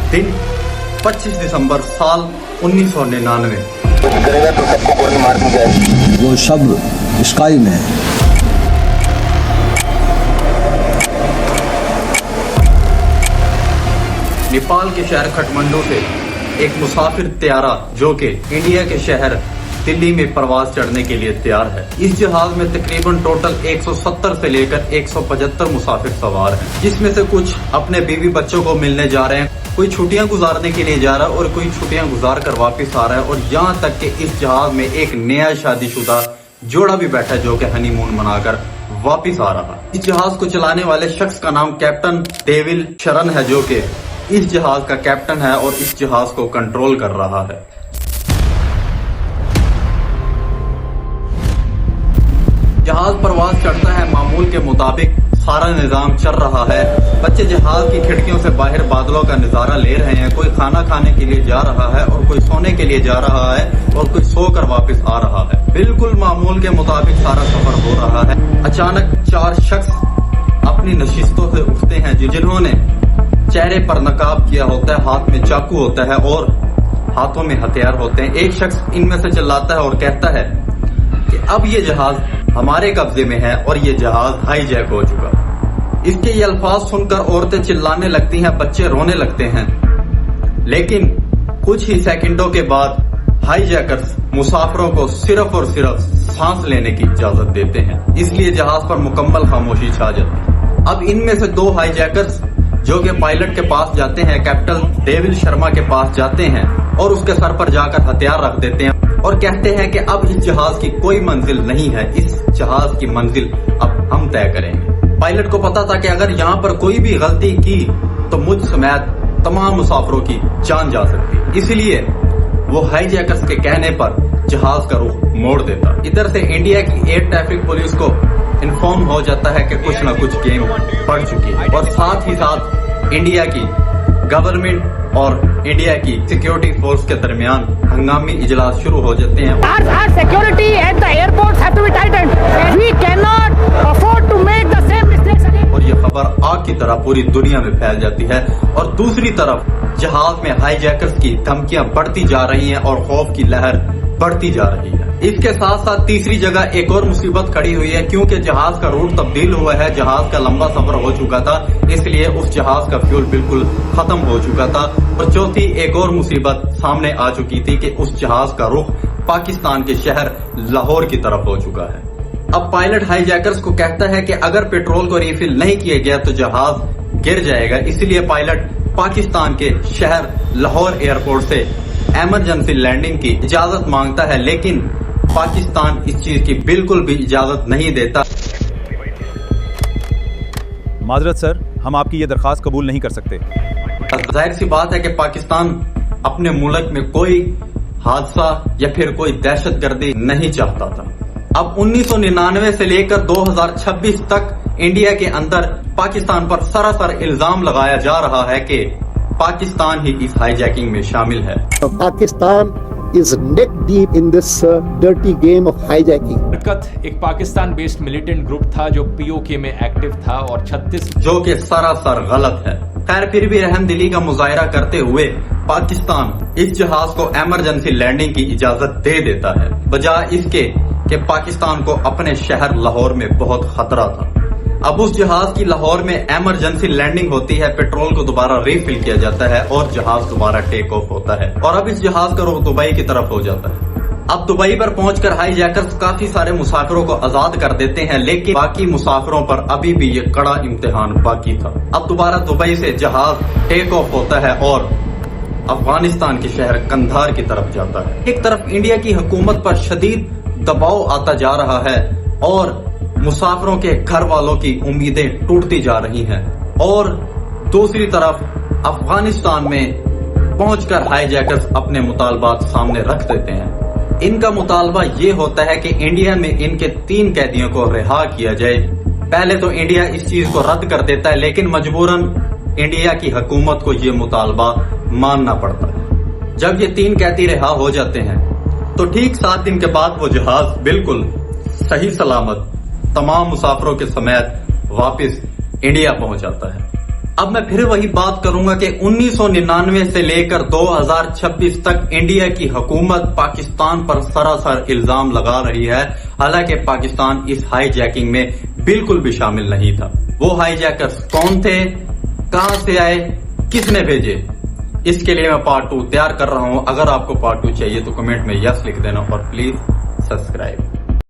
दिन 25 दिसंबर साल 1999। वो शब्द स्काई में है। नेपाल के शहर काठमांडू से एक मुसाफिर त्यारा जो कि इंडिया के शहर दिल्ली में प्रवास चढ़ने के लिए तैयार है। इस जहाज में तकरीबन टोटल 170 से लेकर 175 मुसाफिर सवार हैं, जिसमें से कुछ अपने बीवी बच्चों को मिलने जा रहे हैं, कोई छुट्टियां गुजारने के लिए जा रहा है और कोई छुट्टियां गुजार कर वापस आ रहा है। और यहाँ तक कि इस जहाज में एक नया शादीशुदा जोड़ा भी बैठा है जो कि हनीमून मनाकर वापस आ रहा है। इस जहाज को चलाने वाले शख्स का नाम कैप्टन डेविल शरण है, जो कि इस जहाज का कैप्टन है और इस जहाज को कंट्रोल कर रहा है। जहाज प्रवास चढ़ता है, मामूल के मुताबिक सारा निजाम चल रहा है। बच्चे जहाज की खिड़कियों से बाहर बादलों का नजारा ले रहे हैं। कोई खाना खाने के लिए जा रहा है और कोई सोने के लिए जा रहा है और कोई सोकर वापस आ रहा है। बिल्कुल मामूल के मुताबिक सारा सफर हो रहा है। अचानक 4 शख्स अपनी नशिस्तों से उठते हैं, जिन्होंने चेहरे पर नकाब किया होता है, हाथ में चाकू होता है और हाथों में हथियार होते हैं। एक शख्स इनमें से चिल्लाता है और कहता है कि अब ये जहाज हमारे कब्जे में है और ये जहाज हाईजैक हो चुका। इसके ये अल्फाज सुनकर औरतें चिल्लाने लगती हैं, बच्चे रोने लगते हैं। लेकिन कुछ ही सेकंडों के बाद हाईजैकर्स मुसाफिरों को सिर्फ और सिर्फ सांस लेने की इजाजत देते हैं, इसलिए जहाज पर मुकम्मल खामोशी छा जाती है। अब इनमें से 2 हाईजैकर्स जो कि पायलट के पास जाते हैं, कैप्टन डेविल शर्मा के पास जाते हैं और उसके सर पर जाकर हथियार रख देते हैं और कहते हैं कि अब इस जहाज की कोई मंजिल नहीं है, इस जहाज की मंजिल अब हम तय करेंगे। पायलट को पता था कि अगर यहाँ पर कोई भी गलती की तो मुझ समेत तमाम मुसाफिरों की जान जा सकती, इसलिए वो हाईजैकर्स के कहने पर जहाज का रुख मोड़ देता। इधर से इंडिया की एयर ट्रैफिक पुलिस को इन्फॉर्म हो जाता है कि कुछ न कुछ गेम पड़ चुकी है और साथ ही साथ इंडिया की गवर्नमेंट और इंडिया की सिक्योरिटी फोर्स के दरमियान हंगामी इजलास शुरू हो जाते हैं। Our security at the airports have to be tightened. We cannot afford to make the same mistakes again. और ये खबर आग की तरह पूरी दुनिया में फैल जाती है और दूसरी तरफ जहाज में हाईजैकर्स की धमकियां बढ़ती जा रही हैं और खौफ की लहर बढ़ती जा रही है। इसके साथ साथ तीसरी जगह एक और मुसीबत खड़ी हुई है, क्योंकि जहाज का रूट तब्दील हुआ है। जहाज का लंबा सफर हो चुका था, इसलिए उस जहाज का फ्यूल बिल्कुल खत्म हो चुका था। और चौथी एक और मुसीबत सामने आ चुकी थी कि उस जहाज का रुख पाकिस्तान के शहर लाहौर की तरफ हो चुका है। अब पायलट हाईजैकर्स को कहता है कि अगर पेट्रोल को रिफिल नहीं किया गया तो जहाज गिर जाएगा, इसलिए पायलट पाकिस्तान के शहर लाहौर एयरपोर्ट से इमरजेंसी लैंडिंग की इजाजत मांगता है, लेकिन पाकिस्तान इस चीज की बिल्कुल भी इजाजत नहीं देता। माजरत सर, हम आपकी ये दरखास्त कबूल नहीं कर सकते। जाहिर सी बात है कि पाकिस्तान अपने मुल्क में कोई हादसा या फिर कोई दहशतगर्दी नहीं चाहता था। अब 1999 से लेकर 2026 तक इंडिया के अंदर पाकिस्तान पर सरासर इल्जाम लगाया जा रहा है कि पाकिस्तान ही इस हाईजैकिंग में शामिल है। Pakistan is neck deep in this dirty game of hijacking. हरकत एक पाकिस्तान बेस्ड मिलिटेंट ग्रुप था जो पीओके में एक्टिव था और 36 जो कि सरासर गलत है। खैर फिर भी रहमदिली का मुजाहरा करते हुए पाकिस्तान इस जहाज को इमरजेंसी लैंडिंग की इजाजत दे देता है, बजाय इसके कि पाकिस्तान को अपने शहर लाहौर में बहुत खतरा था। अब उस जहाज की लाहौर में इमरजेंसी लैंडिंग होती है, पेट्रोल को दोबारा रिफिल किया जाता है और जहाज दोबारा टेक ऑफ होता है और अब इस जहाज का रुख दुबई की तरफ हो जाता है। अब दुबई पर पहुंचकर हाईजैकर्स काफी सारे मुसाफिरों को आजाद कर देते हैं, लेकिन बाकी मुसाफिरों पर अभी भी ये कड़ा इम्तिहान बाकी था। अब दोबारा दुबई से जहाज टेक ऑफ होता है और अफगानिस्तान के शहर कंधार की तरफ जाता है। एक तरफ इंडिया की हुकूमत पर शदीद दबाव आता जा रहा है और मुसाफिरों के घर वालों की उम्मीदें टूटती जा रही हैं और दूसरी तरफ अफगानिस्तान में पहुंचकर हाईजैकर्स अपने मुतालबात सामने रख देते हैं। इनका मुतालबा ये होता है कि इंडिया में इनके 3 कैदियों को रिहा किया जाए। पहले तो इंडिया इस चीज को रद्द कर देता है, लेकिन मजबूरन इंडिया की हुकूमत को ये मुतालबा मानना पड़ता है। जब ये 3 कैदी रिहा हो जाते हैं तो ठीक 7 दिन के बाद वो जहाज बिल्कुल सही सलामत तमाम मुसाफिरों के समेत वापस इंडिया पहुंच जाता है। اب میں پھر وہی بات کروں گا کہ 1999 سے لے کر 2026 تک انڈیا کی حکومت پاکستان پر سراسر الزام لگا رہی ہے، حالانکہ پاکستان اس ہائی جیکنگ میں بالکل بھی شامل نہیں تھا۔ وہ ہائی جیکرز کون تھے، کہاں سے آئے، کس نے بھیجے، اس کے لیے میں پارٹ 2 تیار کر رہا ہوں۔ اگر آپ کو پارٹ 2 چاہیے تو کمنٹ میں یس لکھ دینا اور پلیز سبسکرائب۔